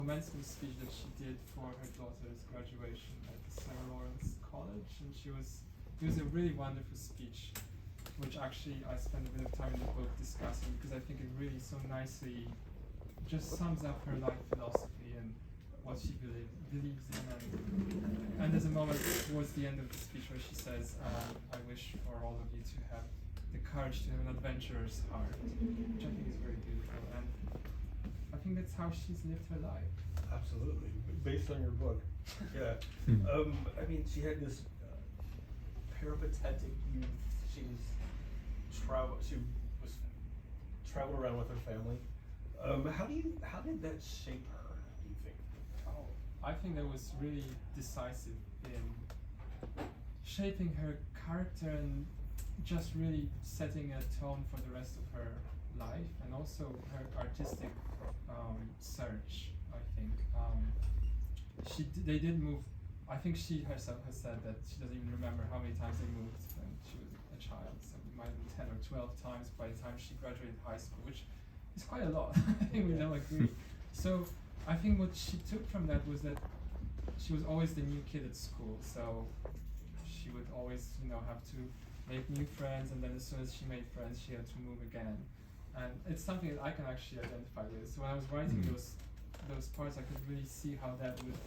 commencement speech that she did for her daughter's graduation at the Sarah Lawrence College, and it was a really wonderful speech, which actually I spent a bit of time in the book discussing, because I think it really so nicely just sums up her life philosophy and what she believes in. And there's a moment towards the end of the speech where she says, I wish for all of you to have the courage to have an adventurer's heart, which I think is very beautiful. And I think that's how she's lived her life. Absolutely, based on your book. Yeah. I mean, she had this peripatetic youth. She was traveled around with her family. How did that shape her, do you think? Oh, I think that was really decisive in shaping her character and just really setting a tone for the rest of her life, and also her artistic search, I think. They did move. I think she herself has said that she doesn't even remember how many times they moved when she was a child. So it might have been 10 or 12 times by the time she graduated high school, which is quite a lot. I think we don't agree. So I think what she took from that was that she was always the new kid at school. So she would always, have to make new friends, and then as soon as she made friends, she had to move again. And it's something that I can actually identify with. So when I was writing those parts, I could really see how that would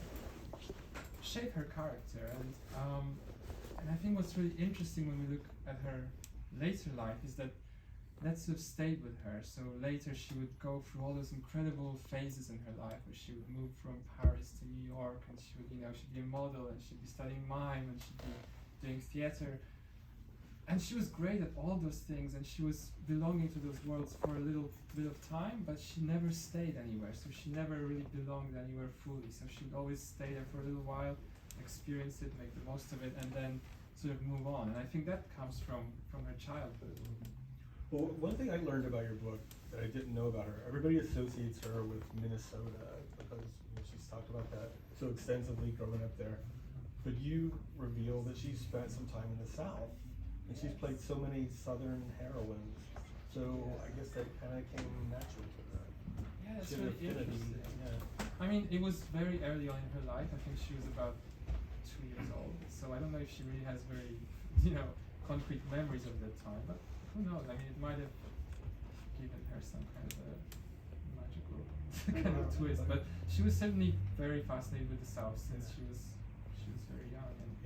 shape her character. And I think what's really interesting when we look at her later life is that sort of stayed with her. So later she would go through all those incredible phases in her life, where she would move from Paris to New York, and she would, she'd be a model, and she'd be studying mime, and she'd be doing theater. And she was great at all those things, and she was belonging to those worlds for a little bit of time, but she never stayed anywhere. So she never really belonged anywhere fully. So she would always stay there for a little while, experience it, make the most of it, and then sort of move on. And I think that comes from her childhood. Well, one thing I learned about your book that I didn't know about her, everybody associates her with Minnesota because she's talked about that so extensively growing up there. But you reveal that she spent some time in the South. And she's played so many Southern heroines, so I guess that kind of came natural to her. Yeah, that's really interesting. Yeah. I mean, it was very early on in her life. I think she was about 2 years old, so I don't know if she really has very, concrete memories of that time. But who knows? I mean, it might have given her some kind of a magical kind of twist. But she was certainly very fascinated with the South since she was very young. And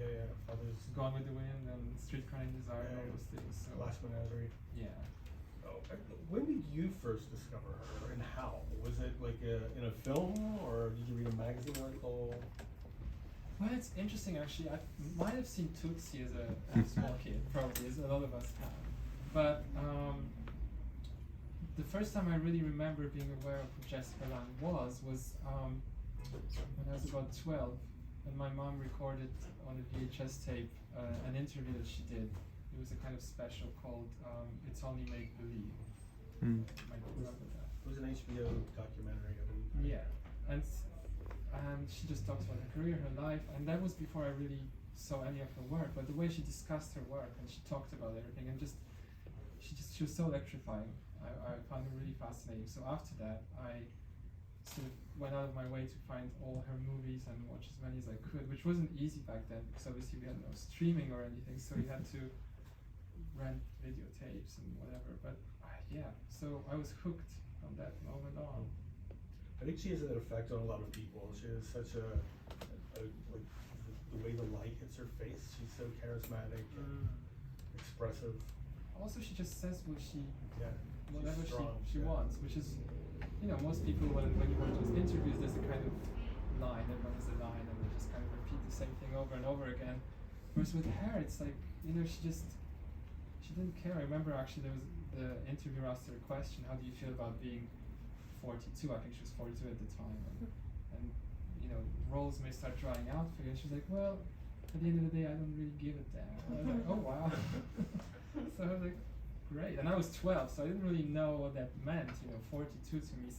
Others. Gone with the Wind and Streetcar Named Desire and all those things. So Last Menagerie. Yeah. Oh, when did you first discover her, and how? Was it like in a film, or did you read a magazine article? Well, it's interesting actually. I might have seen Tootsie as a small kid, probably, as a lot of us have. But the first time I really remember being aware of who Jessica Lange was when I was about 12. And my mom recorded on a VHS tape an interview that she did. It was a kind of special called It's Only Make Believe. Might remember that. It was an HBO documentary, I believe. Yeah, and she just talks about her career, her life, and that was before I really saw any of her work. But the way she discussed her work and she talked about everything, and she was so electrifying. I found her really fascinating. So after that, I sort of went out of my way to find all her movies and watch as many as I could, which wasn't easy back then because obviously we had no streaming or anything, so you had to rent videotapes and whatever. But so I was hooked from that moment on. I think she has an effect on a lot of people. She has such like the way the light hits her face. She's so charismatic and expressive. Also, she just says whatever she Yeah. wants, which is, most people when you watch those interviews, there's a kind of line, everyone has a line, and they just kind of repeat the same thing over and over again. Whereas with her, it's like, she didn't care. I remember actually there was the interviewer asked her a question, how do you feel about being 42? I think she was 42 at the time, and roles may start drying out for you. And she's like, well, at the end of the day, I don't really give a damn. And I was like, oh wow. So I was like, great. And I was 12, so I didn't really know what that meant. 42 to me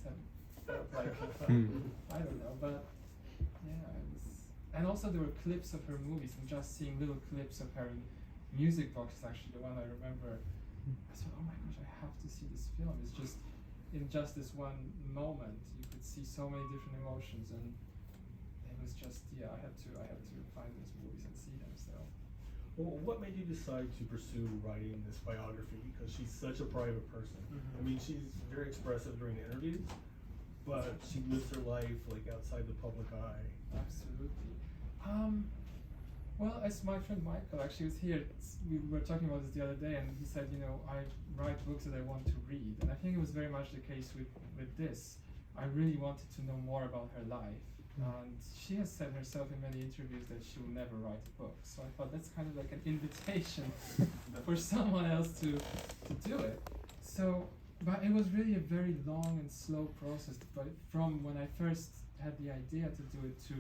felt like I don't know, but yeah, it was. And also there were clips of her movies, and just seeing little clips of her in music box is actually the one I remember. I thought, oh my gosh, I have to see this film. It's just in just this one moment, you could see so many different emotions, and it was just, yeah, I had to find those movies and see them. So Well, what made you decide to pursue writing this biography? Because she's such a private person. I mean, she's very expressive during interviews, but she lives her life like outside the public eye. absolutely. Well, as my friend Michael actually was here, we were talking about this the other day, and he said, you know, I write books that I want to read, and I think it was very much the case with this. I really wanted to know more about her life, and she has said herself in many interviews that she will never write a book. So I thought that's kind of like an invitation for someone else to do it. So, but it was really a very long and slow process. But from when I first had the idea to do it to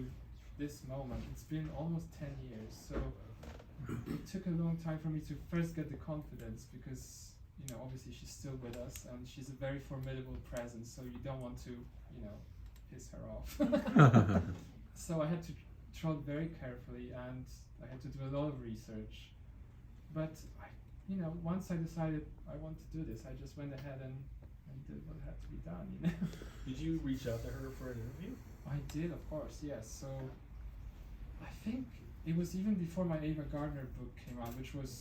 this moment, it's been almost 10 years. So it took a long time for me to first get the confidence, because, you know, obviously she's still with us and she's a very formidable presence, so you don't want to, you know, piss her off. So I had to trod very carefully, and I had to do a lot of research. But you know, once I decided I want to do this, I just went ahead and did what had to be done, you know. Did you reach out to her for an interview? I did, of course, yes. So I think it was even before my Ava Gardner book came out, which was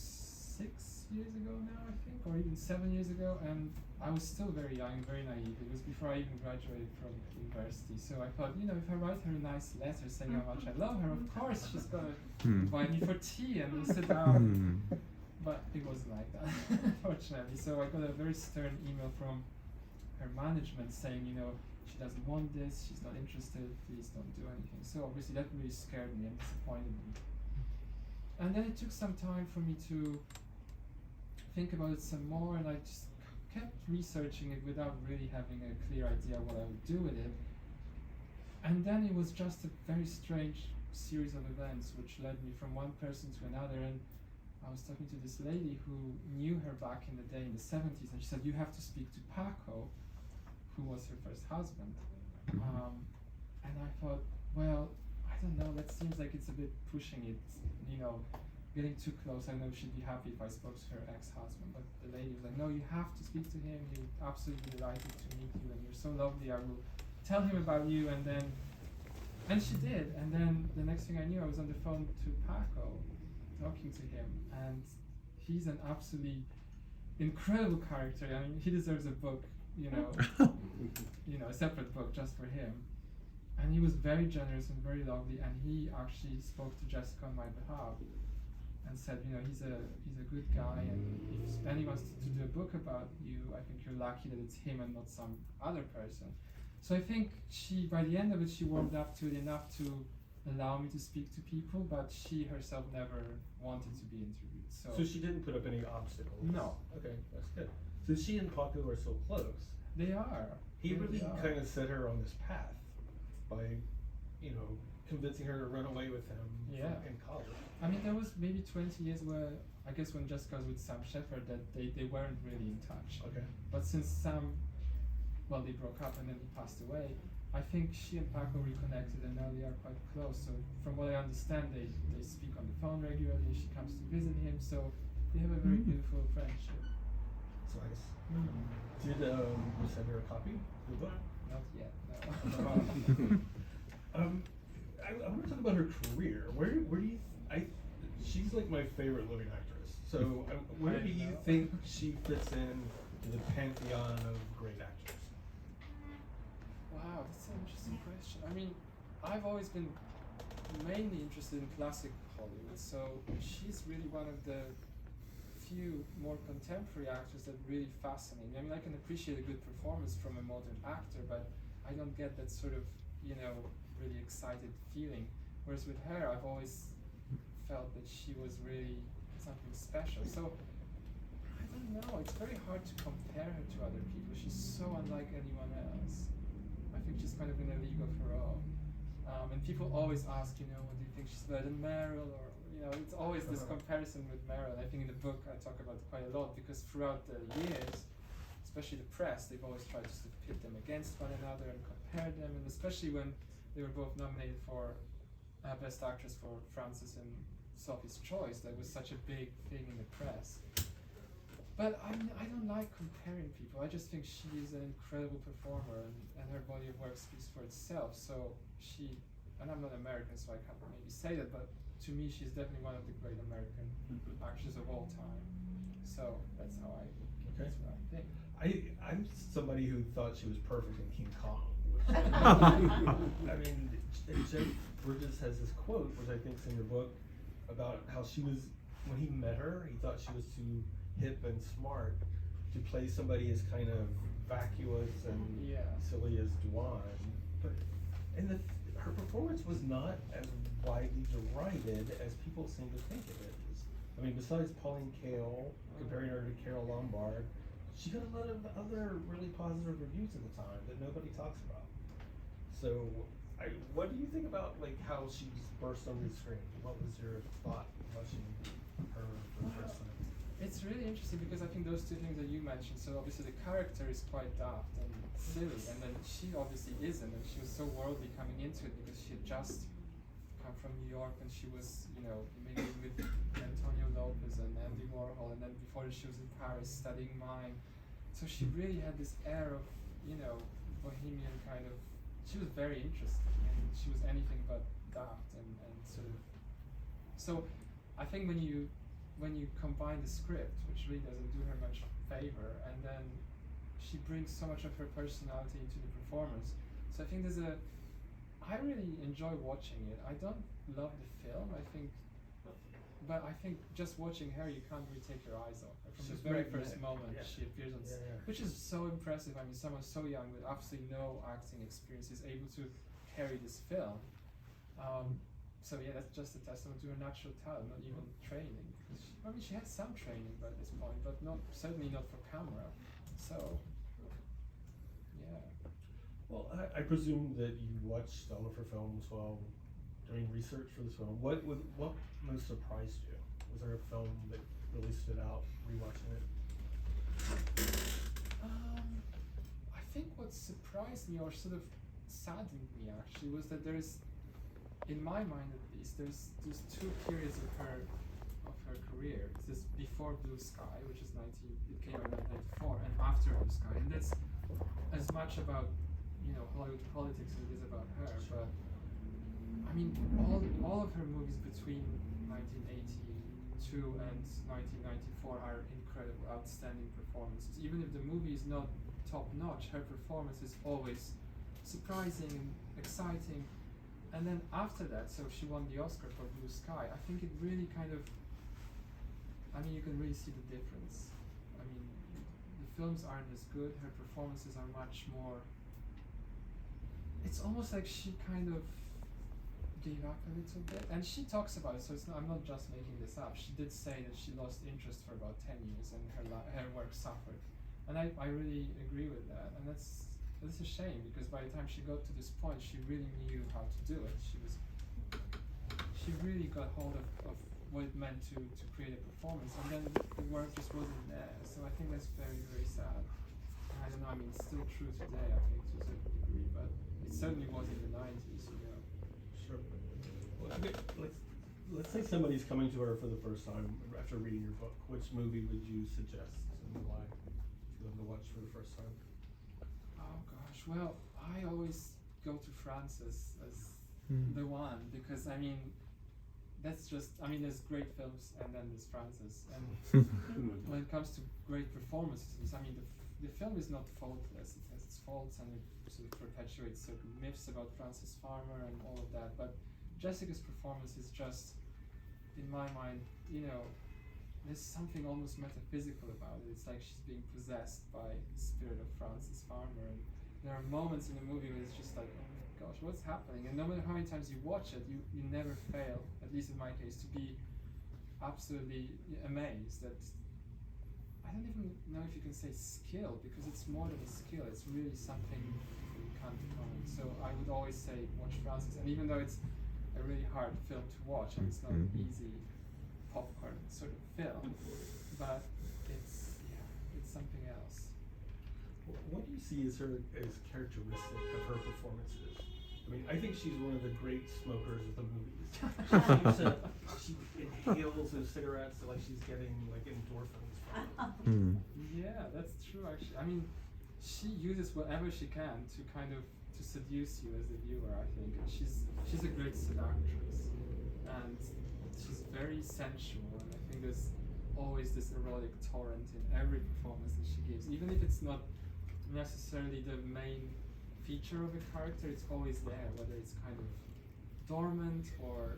6 years ago now, I think, or even 7 years ago, and I was still very young and very naive. It was before I even graduated from university. So I thought, you know, if I write her a nice letter saying how much I love her, of course she's gonna invite me for tea and we'll sit down. But it wasn't like that, unfortunately. So I got a very stern email from her management saying, you know, she doesn't want this, she's not interested, please don't do anything. So obviously that really scared me and disappointed me. And then it took some time for me to think about it some more, and I just kept researching it without really having a clear idea what I would do with it. And then it was just a very strange series of events which led me from one person to another. And I was talking to this lady who knew her back in the day in the 70s, and she said, you have to speak to Paco, who was her first husband. And I thought, well, I don't know, that seems like it's a bit pushing it, you know, getting too close. I know she'd be happy if I spoke to her ex-husband, but the lady was like, no, you have to speak to him, he would absolutely delighted to meet you, and you're so lovely, I will tell him about you. And she did, and then the next thing I knew, I was on the phone to Paco, talking to him, and he's an absolutely incredible character. I mean, he deserves a book, you know, a separate book just for him. And he was very generous and very lovely, and he actually spoke to Jessica on my behalf and said, you know, he's a good guy, and if Benny wants to do a book about you, I think you're lucky that it's him and not some other person. So I think by the end of it, she warmed up to it enough to allow me to speak to people, but she herself never wanted to be interviewed. So she didn't put up any obstacles? No. Okay, that's good. So she and Paco are so close. They are. He really are. kind of set her on this path by, you know, convincing her to run away with him in college. I mean, there was maybe 20 years where, I guess when Jessica was with Sam Shepard, that they weren't really in touch. Okay. But since Sam, well, they broke up and then he passed away, I think she and Paco reconnected, and now they are quite close. So from what I understand, they speak on the phone regularly. She comes to visit him, so they have a very beautiful friendship. That's nice. Did you send her a copy of the book? Not yet, no. I want to talk about her career. Where do you? She's like my favorite living actress. So where do you think she fits in to the pantheon of great actors? Wow, that's an interesting question. I mean, I've always been mainly interested in classic Hollywood, so she's really one of the few more contemporary actors that really fascinate me. I mean, I can appreciate a good performance from a modern actor, but I don't get that sort of, you know, really excited feeling. Whereas with her, I've always felt that she was really something special. So, I don't know, it's very hard to compare her to other people. She's so unlike anyone else. I think she's kind of in a league of her own. And people always ask, you know, what do you think she's better than Meryl? Or, you know, it's always this comparison with Meryl. I think in the book I talk about it quite a lot, because throughout the years, especially the press, they've always tried to sort of pit them against one another and compare them, and especially when they were both nominated for Best Actress for Frances and Sophie's Choice, that was such a big thing in the press. But I don't like comparing people. I just think she is an incredible performer, and her body of work speaks for itself. So and I'm not American, so I can't maybe say that, but to me, she's definitely one of the great American actors of all time. So that's what I think. I'm somebody who thought she was perfect in King Kong. I mean, Jeff Bridges has this quote, which I think is in your book, about how she was, when he met her, he thought she was too hip and smart to play somebody as kind of vacuous and silly as Duan. But her performance was not as widely derided as people seem to think it is. I mean, besides Pauline Kael, comparing her to Carole Lombard, she got a lot of other really positive reviews at the time that nobody talks about. So, what do you think about like how she burst on the screen? What was your thought watching her for the first time? It's really interesting because I think those two things that you mentioned, so obviously the character is quite daft and silly, and then she obviously isn't, and she was so worldly coming into it because she had just come from New York and she was, mingling with Antonio Lopez and Andy Warhol, and then before that she was in Paris studying mime. So she really had this air of, bohemian kind of, she was very interesting, and she was anything but daft and sort of, so I think when you combine the script, which really doesn't do her much favor, and then she brings so much of her personality into the performance. So I think I really enjoy watching it. I don't love the film, but I think just watching her, you can't really take your eyes off her. From the very first moment she appears on which is so impressive. I mean, someone so young with absolutely no acting experience is able to carry this film. So that's just a testament to her natural talent, not even training. Because she had some training by this point, but certainly not for camera. So, yeah. Well, I presume that you watched all of her films while doing research for this film. What most surprised you? Was there a film that really stood out rewatching it? I think what surprised me, or sort of saddened me actually, was that in my mind at least, there's two periods of her career. It's this before Blue Sky, which is it came out in 1994, and after Blue Sky, and that's as much about Hollywood politics as it is about her. But I mean, all of her movies between 1982 and 1994 are incredible, outstanding performances. Even if the movie is not top notch, her performance is always surprising and exciting. And then after that, so she won the Oscar for Blue Sky. I think it really you can really see the difference. I mean, the films aren't as good, her performances are much more, it's almost like she kind of gave up a little bit. And she talks about it, so I'm not just making this up. She did say that she lost interest for about 10 years and her work suffered. And I really agree with that. And that's a shame, because by the time she got to this point, she really knew how to do it. She really got hold of what it meant to create a performance, and then the work just wasn't there. So I think that's very, very sad. I don't know, it's still true today, I think, to a certain degree, but it certainly was in the 90s, Sure. Well, okay, let's say somebody's coming to her for the first time after reading your book. Which movie would you suggest and why for them to watch for the first time? Oh gosh, well, I always go to Frances as the one, because that's just, there's great films and then there's Frances, and when it comes to great performances, the film is not faultless, it has its faults and it sort of perpetuates certain myths about Frances Farmer and all of that, but Jessica's performance is just, in my mind, there's something almost metaphysical about it. It's like she's being possessed by the spirit of Frances Farmer, and there are moments in the movie where it's just like, oh my gosh, what's happening? And no matter how many times you watch it, you never fail, at least in my case, to be absolutely amazed that, I don't even know if you can say skill, because it's more than a skill, it's really something you can't define. So I would always say watch Frances, and even though it's a really hard film to watch, and it's not an easy popcorn sort of film, but it's something else. What do you see as characteristic of her performances? I mean, I think she's one of the great smokers of the movies. She inhales those cigarettes like she's getting like endorphins from them. Yeah, that's true actually. I mean, she uses whatever she can to kind of to seduce you as the viewer, I think. And she's a great seductress, and she's very sensual. And I think there's always this erotic torrent in every performance that she gives, even if it's not necessarily the main feature of a character. It's always there, whether it's kind of dormant or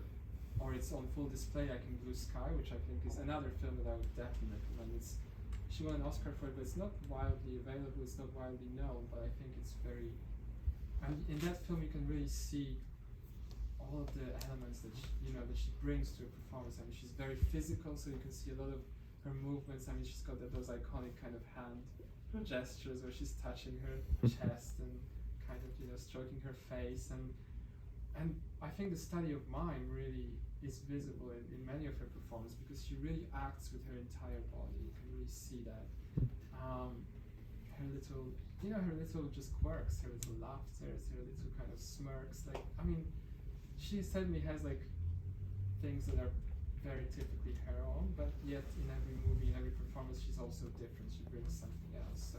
it's on full display, like in Blue Sky, which I think is another film that I would definitely recommend. She won an Oscar for it, but it's not widely available, it's not widely known, but I think it's very, and in that film you can really see all of the elements that she brings to a performance. I mean, she's very physical, so you can see a lot of her movements. I mean, she's got those iconic kind of hand gestures where she's touching her chest and kind of stroking her face, and I think the study of mime really is visible in many of her performances, because she really acts with her entire body. You can really see that. Her little just quirks, her little laughters, her little kind of smirks. Like, I mean, she certainly has like things that are very typically her own, but yet in every movie, in every performance, she's also different. She brings something else.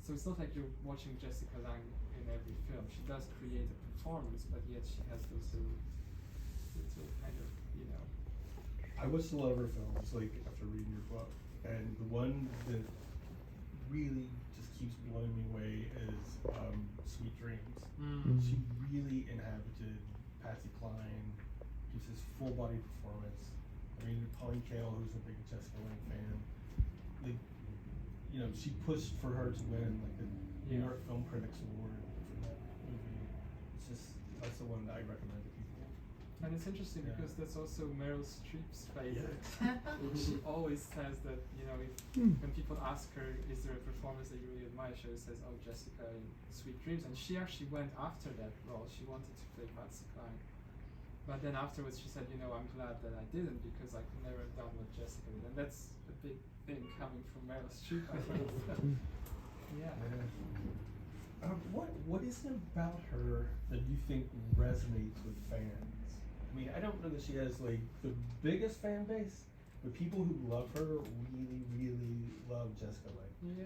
So it's not like you're watching Jessica Lange in every film. She does create a performance, but yet she has those little kind of, I watched a lot of her films, like, after reading your book, and the one that really just keeps blowing me away is Sweet Dreams. She really inhabited Patsy Cline, gives this full body performance. I mean, Pauline Kael, who's a big Jessica Lange fan, like, she pushed for her to win like the New York Film Critics Award for that movie. That's the one that I recommend to people. And it's interesting because that's also Meryl Streep's favorite. She always says that, when people ask her, is there a performance that you really admire, she always says, oh, Jessica in Sweet Dreams. And she actually went after that role. She wanted to play Patsy Cline. But then afterwards she said, I'm glad that I didn't, because I could never have done what Jessica did. And that's a big thing coming from Meryl Streep, I think. Yeah. What is it about her that you think resonates with fans? I mean, I don't know that she has like the biggest fan base, but people who love her really, really love Jessica Lange. Yeah.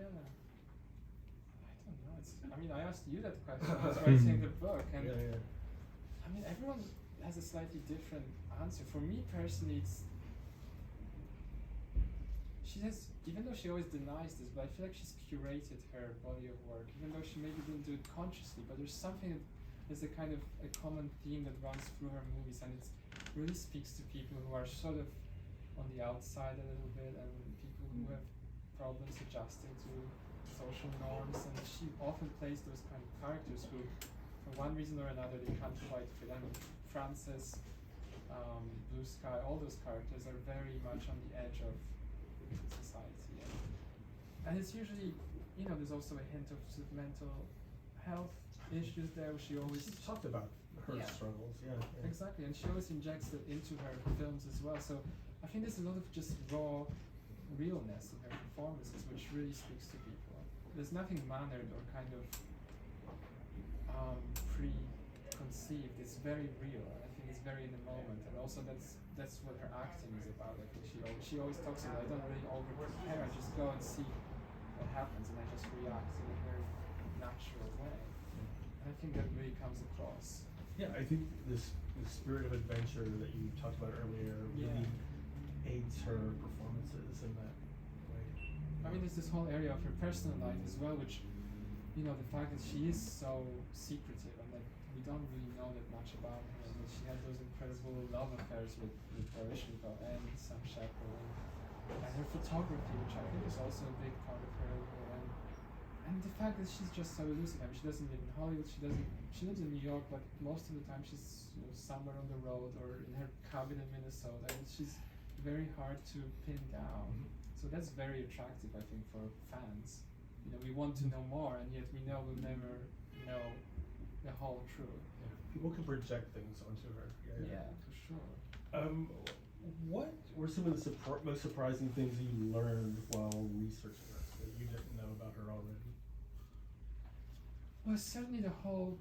I don't know. I mean, I asked you that question when I was writing the book, and I mean, everyone has a slightly different answer. For me personally, she has, even though she always denies this, but I feel like she's curated her body of work, even though she maybe didn't do it consciously, but there's something that is a kind of a common theme that runs through her movies, and it really speaks to people who are sort of on the outside a little bit, and people who have problems adjusting to social norms, and she often plays those kind of characters who, for one reason or another, they can't quite fit. I mean, Frances, Blue Sky, all those characters are very much on the edge of society, and it's usually, there's also a hint of sort of mental health issues there. She always talked about her struggles, exactly, and she always injects that into her films as well. So I think there's a lot of just raw realness in her performances, which really speaks to people. There's nothing mannered or kind of preconceived. It's very real, and I think it's very in the moment. And also that's what her acting is about. I think she always talks about, I don't really over prepare. I just go and see what happens, and I just react in a very natural way. And I think that really comes across. Yeah, I think the spirit of adventure that you talked about earlier really aids her performances in that way. I mean, there's this whole area of her personal life as well, which, the fact that she is so secretive and that we don't really know that much about her. I mean, she had those incredible love affairs with Baryshnikov and Sam Shepard, and her photography, which I think is also a big part of her. And the fact that she's just so elusive. I mean, she doesn't live in Hollywood. She lives in New York, but most of the time she's somewhere on the road or in her cabin in Minnesota. And she's very hard to pin down. So that's very attractive, I think, for fans. We want to know more, and yet we know we'll never know the whole truth. Yeah. People can project things onto her. Yeah, for sure. What were some of the most surprising things that you learned while researching her that you didn't know about her already? Well, certainly the whole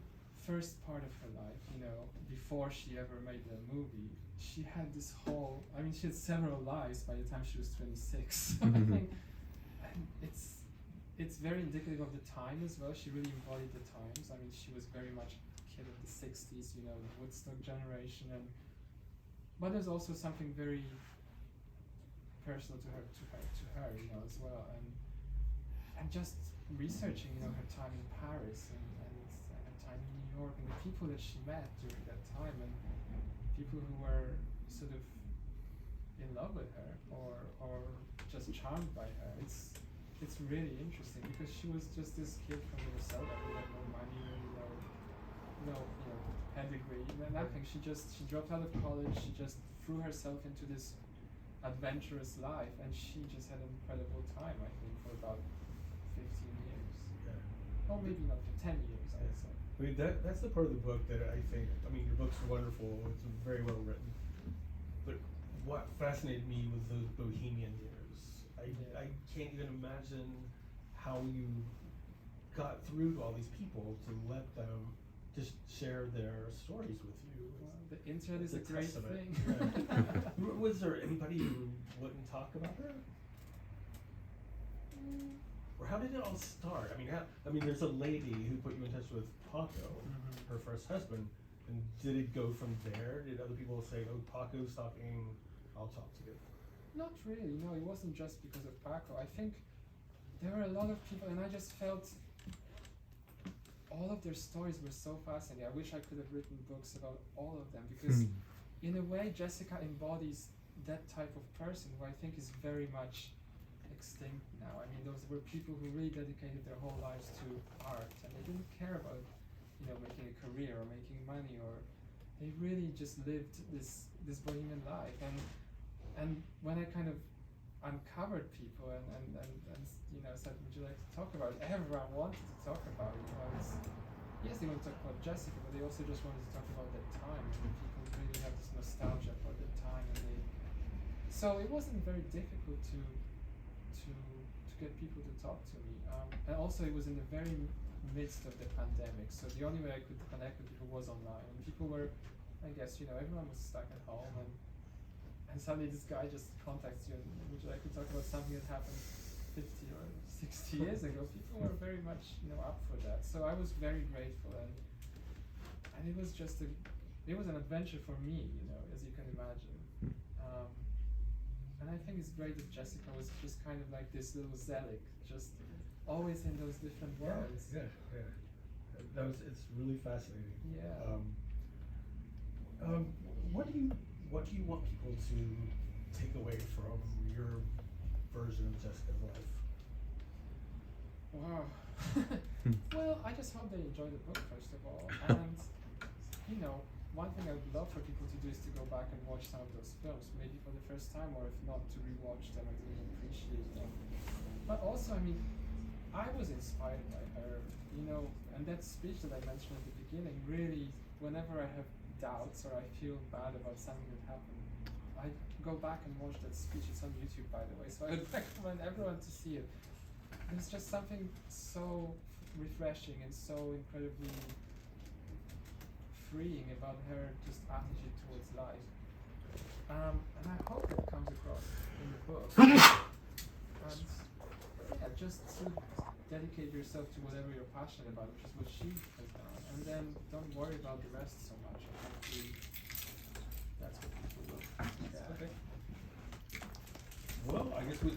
first part of her life, you know, before she ever made the movie, she had this whole, I mean, she had several lives by the time she was 26. I think, and it's very indicative of the time as well. She really embodied the times. I mean, she was very much a kid of the 60s, you know, the Woodstock generation, but there's also something very personal to her, you know, as well. And just researching, you know, her time in Paris and her time in New York and the people that she met during that time, and people who were sort of in love with her or just charmed by her. It's really interesting because she was just this kid from Minnesota who had no money, no pedigree, nothing. She dropped out of college. She just threw herself into this adventurous life, and she just had an incredible time. I think for about 15 years. Yeah. Or maybe not for 10 years. I would say. I mean, that's the part of the book that I think, I mean, your book's wonderful, it's very well written, but what fascinated me was those bohemian years. I can't even imagine how you got through to all these people to let them just share their stories with you. Well, the internet is a great thing. Yeah. Was there anybody who wouldn't talk about her? Or how did it all start? I mean, there's a lady who put you in touch with Paco, her first husband, and did it go from there? Did other people say, "Oh, Paco's talking, I'll talk to you"? Not really. No, it wasn't just because of Paco. I think there were a lot of people, and I just felt all of their stories were so fascinating. I wish I could have written books about all of them because, in a way, Jessica embodies that type of person who I think is very much extinct now. I mean, those were people who really dedicated their whole lives to art, and they didn't care about, you know, making a career or making money, or they really just lived this bohemian life. And when I kind of uncovered people and you know said, would you like to talk about it? Everyone wanted to talk about it. You know, yes, they want to talk about Jessica, but they also just wanted to talk about that time. And people really have this nostalgia for that time, and so it wasn't very difficult to get people to talk to me. And also it was in the very midst of the pandemic, so the only way I could connect with people was online. And people were, I guess, you know, everyone was stuck at home, and suddenly this guy just contacts you and would you like to talk about something that happened 50 or 60 years ago. People were very much, you know, up for that. So I was very grateful, and it was just it was an adventure for me, you know, as you can imagine. And I think it's great that Jessica was just kind of like this little zealot, just always in those different worlds. Yeah. It's really fascinating. Yeah. What do you want people to take away from your version of Jessica's life? Wow. Well, I just hope they enjoy the book, first of all. And, you know, one thing I would love for people to do is to go back and watch some of those films, maybe for the first time, or if not, to rewatch them and really appreciate them. But also, I mean, I was inspired by her, you know, and that speech that I mentioned at the beginning, really, whenever I have doubts or I feel bad about something that happened, I go back and watch that speech. It's on YouTube, by the way, so I would recommend everyone to see it. There's just something so refreshing and so incredibly freeing about her just attitude towards life. And I hope that comes across in the book. And yeah, just to dedicate yourself to whatever you're passionate about, which is what she has done. And then don't worry about the rest so much. I think that's what people will. Yeah. Okay. Well, I guess we